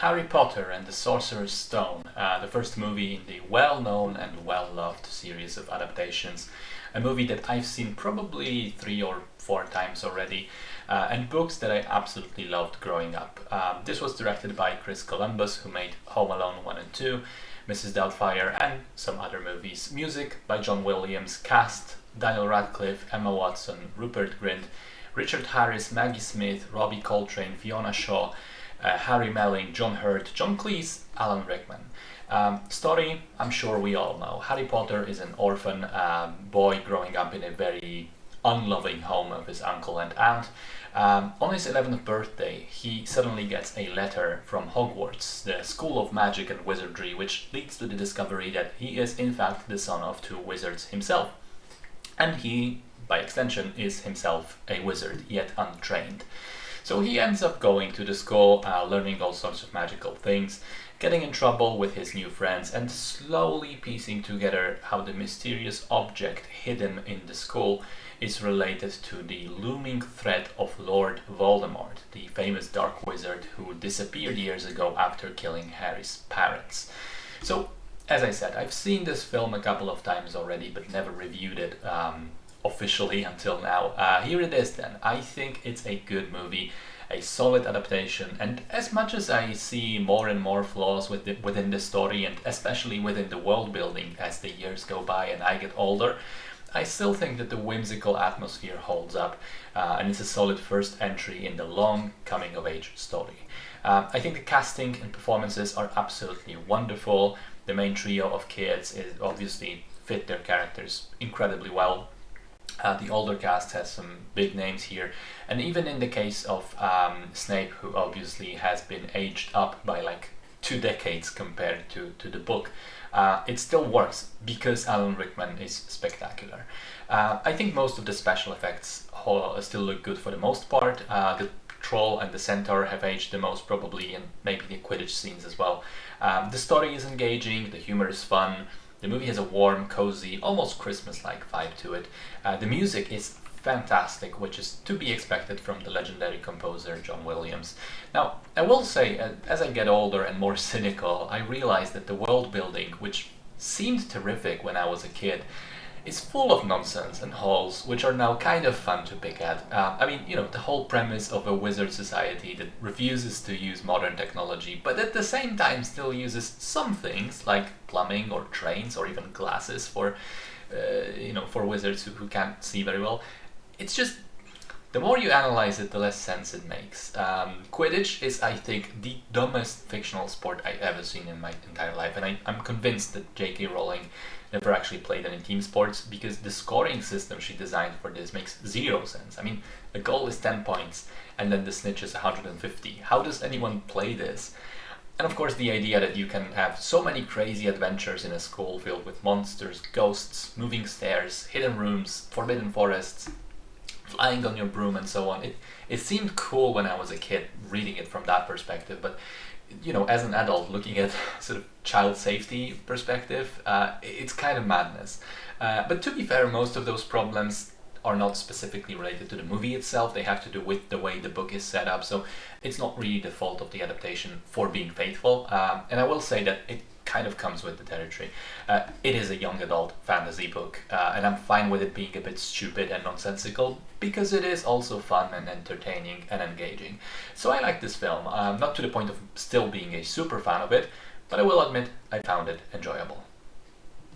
Harry Potter and the Sorcerer's Stone, the first movie in the well-known and well-loved series of adaptations. A movie that I've seen probably 3 or 4 times already, and books that I absolutely loved growing up. This was directed by Chris Columbus, who made Home Alone 1 and 2, Mrs. Doubtfire, and some other movies. Music by John Williams, cast Daniel Radcliffe, Emma Watson, Rupert Grint, Richard Harris, Maggie Smith, Robbie Coltrane, Fiona Shaw, Harry Melling, John Hurt, John Cleese, Alan Rickman. Story, I'm sure we all know. Harry Potter is an orphan boy growing up in a very unloving home of his uncle and aunt. On his 11th birthday, he suddenly gets a letter from Hogwarts, the School of Magic and Wizardry, which leads to the discovery that he is in fact the son of 2 wizards himself. And he, by extension, is himself a wizard, yet untrained. So he ends up going to the school, learning all sorts of magical things, getting in trouble with his new friends, and slowly piecing together how the mysterious object hidden in the school is related to the looming threat of Lord Voldemort, the famous dark wizard who disappeared years ago after killing Harry's parents. So, as I said, I've seen this film a couple of times already, but never reviewed it officially until now. Here it is then. I think it's a good movie, a solid adaptation, and as much as I see more and more flaws within the story, and especially within the world building as the years go by and I get older, I still think that the whimsical atmosphere holds up, and it's a solid first entry in the long coming-of-age story. I think the casting and performances are absolutely wonderful. The main trio of kids is obviously fit their characters incredibly well. The older cast has some big names here, and even in the case of Snape, who obviously has been aged up by like 2 decades compared to the book, it still works because Alan Rickman is spectacular. I think most of the special effects still look good for the most part. The troll and the centaur have aged the most probably, and maybe the Quidditch scenes as well. The story is engaging, the humor is fun. The movie has a warm, cozy, almost Christmas-like vibe to it. The music is fantastic, which is to be expected from the legendary composer John Williams. Now, I will say, as I get older and more cynical, I realize that the world building, which seemed terrific when I was a kid, is full of nonsense and holes, which are now kind of fun to pick at. I mean, you know, the whole premise of a wizard society that refuses to use modern technology, but at the same time still uses some things like plumbing or trains or even glasses for, for wizards who can't see very well. It's just, the more you analyze it, the less sense it makes. Quidditch is, I think, the dumbest fictional sport I've ever seen in my entire life, and I'm convinced that J.K. Rowling never actually played any team sports, because the scoring system she designed for this makes 0 sense. I mean, a goal is 10 points, and then the snitch is 150. How does anyone play this? And of course the idea that you can have so many crazy adventures in a school filled with monsters, ghosts, moving stairs, hidden rooms, forbidden forests, flying on your broom and so on. It seemed cool when I was a kid reading it from that perspective, but you know, as an adult looking at sort of child safety perspective, it's kind of madness. But to be fair, most of those problems are not specifically related to the movie itself. They have to do with the way the book is set up, so it's not really the fault of the adaptation for being faithful. And I will say that it kind of comes with the territory. It is a young adult fantasy book, and I'm fine with it being a bit stupid and nonsensical, because it is also fun and entertaining and engaging. So I like this film, not to the point of still being a super fan of it, but I will admit I found it enjoyable.